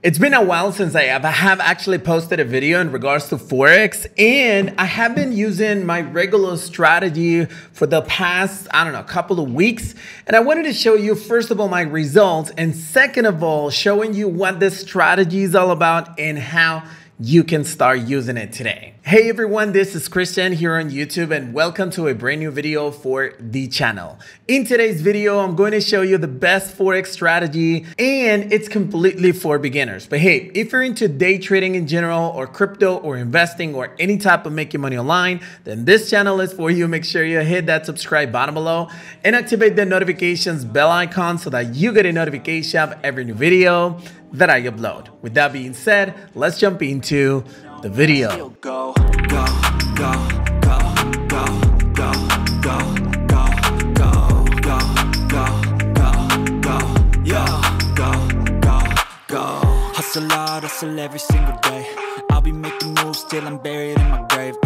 It's been a while since I have actually posted a video in regards to Forex, and I have been using my regular strategy for the past, I don't know, couple of weeks. And I wanted to show you, first of all, my results, and second of all, showing you what this strategy is all about and how you can start using it today. Hey everyone, this is Christian here on YouTube and welcome to a brand new video for the channel. In today's video, I'm going to show you the best Forex strategy and it's completely for beginners. But hey, if you're into day trading in general or crypto or investing or any type of making money online, then this channel is for you. Make sure you hit that subscribe button below and activate the notifications bell icon so that you get a notification of every new video that I upload. With that being said, let's jump into the video. Go, go, go, go, go, go, go, go, go, go, go. Hustle hard, hustle every single day. I'll be making moves till I'm buried in my grave.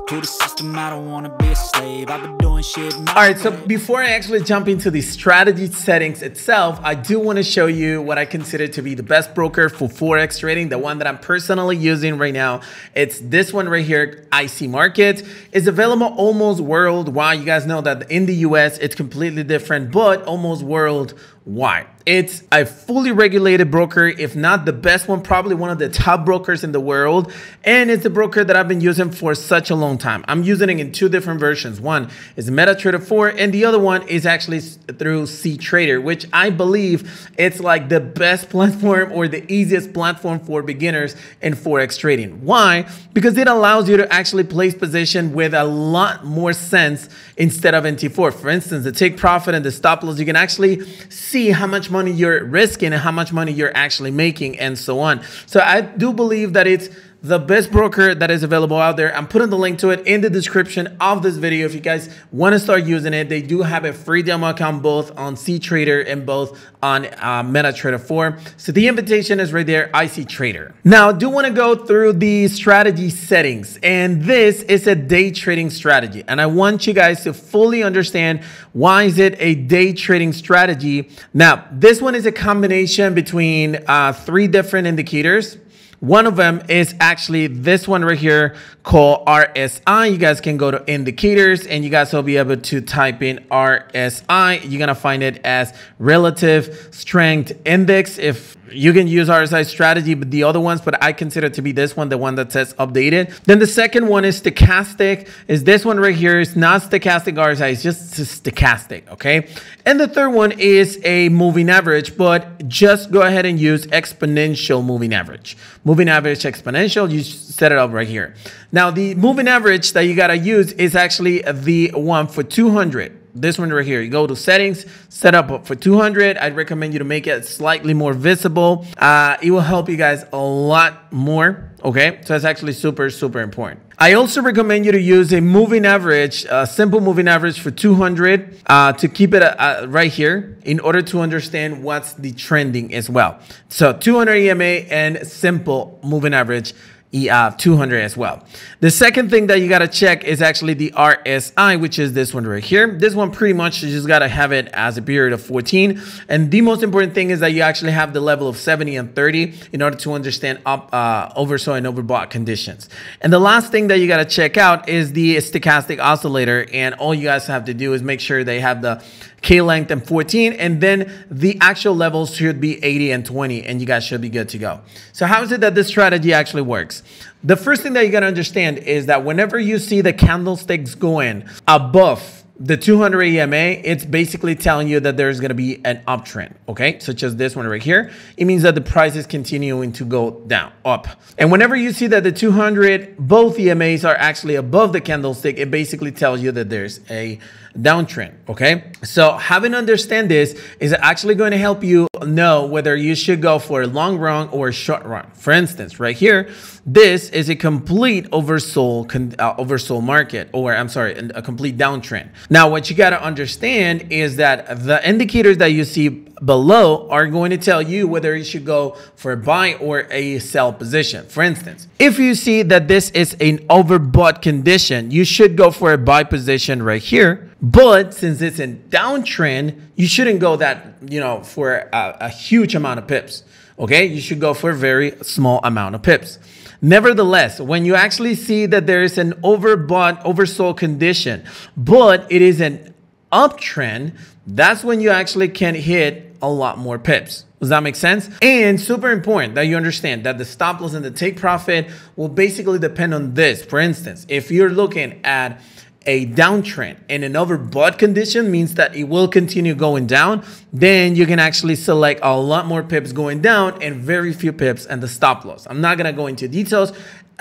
To the system, I don't wanna be a slave. I've been doing shit. All right, so before I actually jump into the strategy settings itself, I do want to show you what I consider to be the best broker for Forex trading, the one that I'm personally using right now. It's this one right here, IC Markets. It's available almost worldwide. You guys know that in the US, it's completely different, but almost worldwide. It's a fully regulated broker, if not the best one, probably one of the top brokers in the world. And it's a broker that I've been using for such a long time. I'm using it in two different versions. One is MetaTrader 4 and the other one is actually through CTrader, which I believe it's like the best platform or the easiest platform for beginners in Forex trading. Why? Because it allows you to actually place position with a lot more sense instead of NT4. For instance, the take profit and the stop loss, you can actually see how much money you're risking and how much money you're actually making and so on. So I do believe that it's the best broker that is available out there. I'm putting the link to it in the description of this video. If you guys want to start using it, they do have a free demo account both on CTrader and both on MetaTrader 4. So the invitation is right there, IC Trader. Now, I do want to go through the strategy settings, and this is a day trading strategy. And I want you guys to fully understand why is it a day trading strategy. Now, this one is a combination between three different indicators. One of them is actually this one right here called RSI. You guys can go to indicators and you guys will be able to type in RSI. You're going to find it as relative strength index. If you can use RSI strategy, but the other ones, but I consider to be this one, the one that says updated. Then the second one is stochastic, is this one right here. It's not stochastic RSI, it's just stochastic, okay? And the third one is a moving average, but just go ahead and use exponential moving average. Moving average exponential, you set it up right here. Now, the moving average that you gotta use is actually the one for 200. This one right here, you go to settings, set up for 200. I'd recommend you to make it slightly more visible. It will help you guys a lot more. Okay, so it's actually super, super important. I also recommend you to use a moving average, a simple moving average for 200 to keep it right here in order to understand what's the trending as well. So 200 EMA and simple moving average 200 as well. The second thing that you got to check is actually the RSI, which is this one right here. This one pretty much you just got to have it as a period of 14. And the most important thing is that you actually have the level of 70 and 30 in order to understand oversold and overbought conditions. And the last thing that you got to check out is the stochastic oscillator. And all you guys have to do is make sure they have the K length and 14, and then the actual levels should be 80 and 20, and you guys should be good to go. So how is it that this strategy actually works? The first thing that you got to understand is that whenever you see the candlesticks going above the 200 EMA, it's basically telling you that there's going to be an uptrend, okay? Such as this one right here. It means that the price is continuing to go down, up. And whenever you see that the 200, both EMAs are actually above the candlestick, it basically tells you that there's a downtrend, okay? So having understand this is actually going to help you know whether you should go for a long run or a short run. For instance, right here, this is a complete oversold market, or I'm sorry, a complete downtrend. Now, what you got to understand is that the indicators that you see below are going to tell you whether you should go for a buy or a sell position. For instance, if you see that this is an overbought condition, you should go for a buy position right here. But since it's in downtrend, you shouldn't go that, for a huge amount of pips. Okay, you should go for a very small amount of pips. Nevertheless, when you actually see that there is an overbought, oversold condition, but it is an uptrend, that's when you actually can hit a lot more pips. Does that make sense? And super important that you understand that the stop loss and the take profit will basically depend on this. For instance, if you're looking at a downtrend and an overbought condition means that it will continue going down, then you can actually select a lot more pips going down and very few pips and the stop loss. I'm not going to go into details.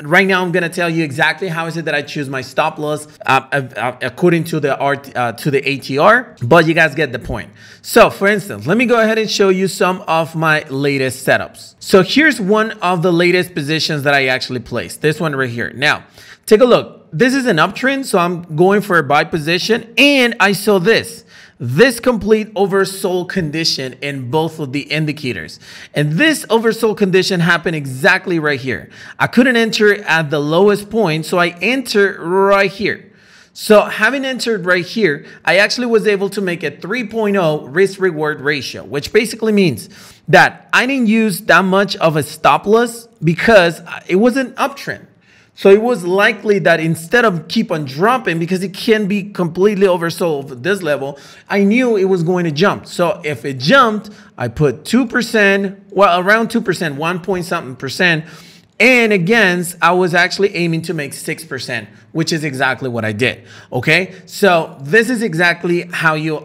Right now, I'm going to tell you exactly how is it that I choose my stop loss according to the ATR, but you guys get the point. So for instance, let me go ahead and show you some of my latest setups. So here's one of the latest positions that I actually placed. This one right here. Now, take a look. This is an uptrend, so I'm going for a buy position, and I saw this complete oversold condition in both of the indicators. And this oversold condition happened exactly right here. I couldn't enter at the lowest point, so I entered right here. So having entered right here, I actually was able to make a 3.0 risk-reward ratio, which basically means that I didn't use that much of a stop loss because it was an uptrend. So it was likely that instead of keep on dropping, because it can be completely oversold at this level, I knew it was going to jump. So if it jumped, I put 2%, well, around 2%, 1 point something percent. And against, I was actually aiming to make 6%, which is exactly what I did. Okay, so this is exactly how you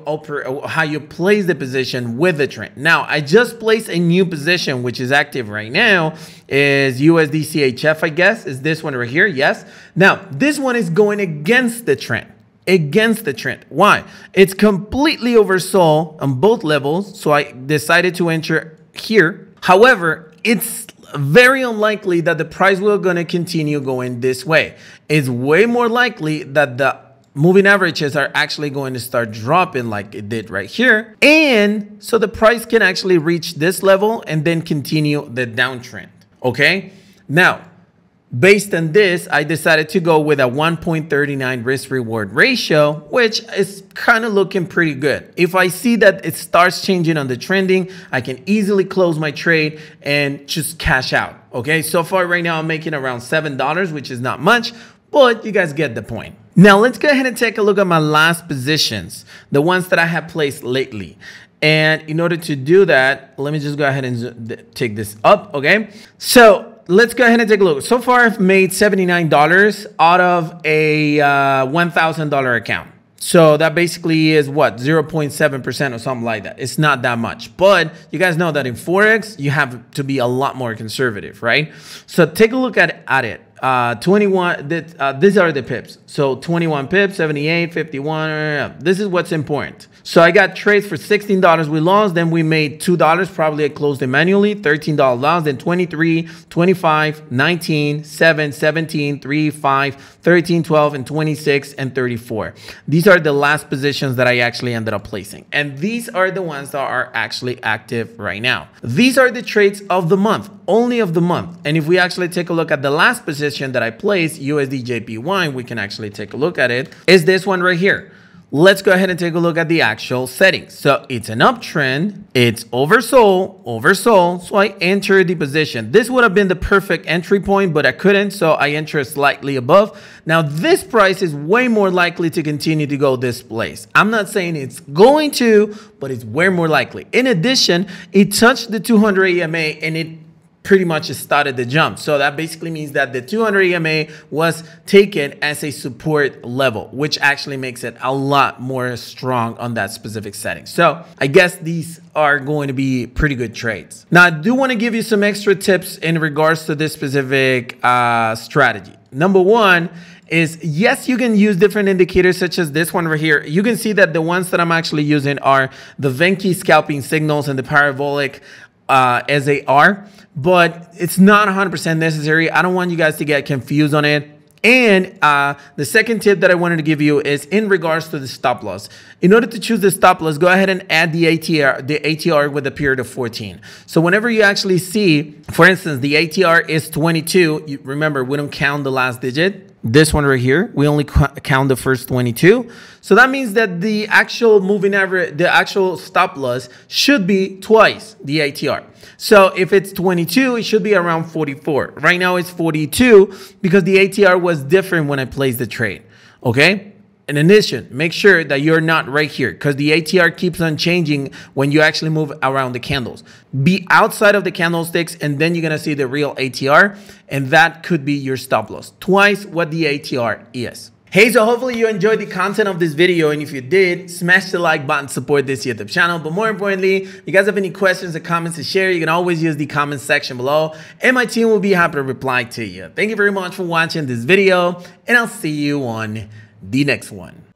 place the position with the trend. Now, I just placed a new position, which is active right now, is USD CHF, I guess, is this one right here. Yes. Now, this one is going against the trend. Against the trend. Why? It's completely oversold on both levels. So I decided to enter here. However, it's very unlikely that the price will going to continue going this way. It's way more likely that the moving averages are actually going to start dropping like it did right here. And so the price can actually reach this level and then continue the downtrend. Okay. Now, based on this, I decided to go with a 1.39 risk reward ratio, which is kind of looking pretty good. If I see that it starts changing on the trending, I can easily close my trade and just cash out. Okay, so far right now I'm making around $7, which is not much, but you guys get the point. Now let's go ahead and take a look at my last positions, the ones that I have placed lately. And in order to do that, let me just go ahead and take this up. Okay, so let's go ahead and take a look. So far, I've made $79 out of a $1,000 account. So that basically is what, 0.7% or something like that. It's not that much. But you guys know that in Forex, you have to be a lot more conservative, right? So take a look at it. 21, these are the pips. So 21 pips, 78, 51. This is what's important. So I got trades for $16 we lost. Then we made $2. Probably I closed it manually. $13 loss. Then 23, 25, 19, 7, 17, 3, 5, 13, 12, and 26, and 34. These are the last positions that I actually ended up placing. And these are the ones that are actually active right now. These are the trades of the month, only of the month. And if we actually take a look at the last position that I placed, USD JPY, we can actually take a look at it, is this one right here. Let's go ahead and take a look at the actual settings. So it's an uptrend, it's oversold, so I entered the position. This would have been the perfect entry point, but I couldn't, so I entered slightly above. Now this price is way more likely to continue to go this place. I'm not saying it's going to, but it's way more likely. In addition, it touched the 200 EMA and it pretty much started the jump. So that basically means that the 200 EMA was taken as a support level, which actually makes it a lot more strong on that specific setting. So I guess these are going to be pretty good trades. Now, I do want to give you some extra tips in regards to this specific strategy. Number one is, yes, you can use different indicators such as this one right here. You can see that the ones that I'm actually using are the Venki scalping signals and the parabolic SAR, but it's not 100% necessary. I don't want you guys to get confused on it. And the second tip that I wanted to give you is in regards to the stop loss. In order to choose the stop loss, go ahead and add the ATR with a period of 14. So whenever you actually see, for instance, the ATR is 22, remember, we don't count the last digit. this one right here, we only count the first 22. So that means that the actual moving average, the actual stop loss should be twice the ATR. So if it's 22, it should be around 44. Right now it's 42 because the ATR was different when I placed the trade. Okay. In addition, make sure that you're not right here because the ATR keeps on changing when you actually move around the candles. Be outside of the candlesticks and then you're going to see the real ATR, and that could be your stop loss. Twice what the ATR is. Hey, so hopefully you enjoyed the content of this video, and if you did, smash the like button, support this YouTube channel. But more importantly, if you guys have any questions or comments to share, you can always use the comment section below and my team will be happy to reply to you. Thank you very much for watching this video, and I'll see you on the next one.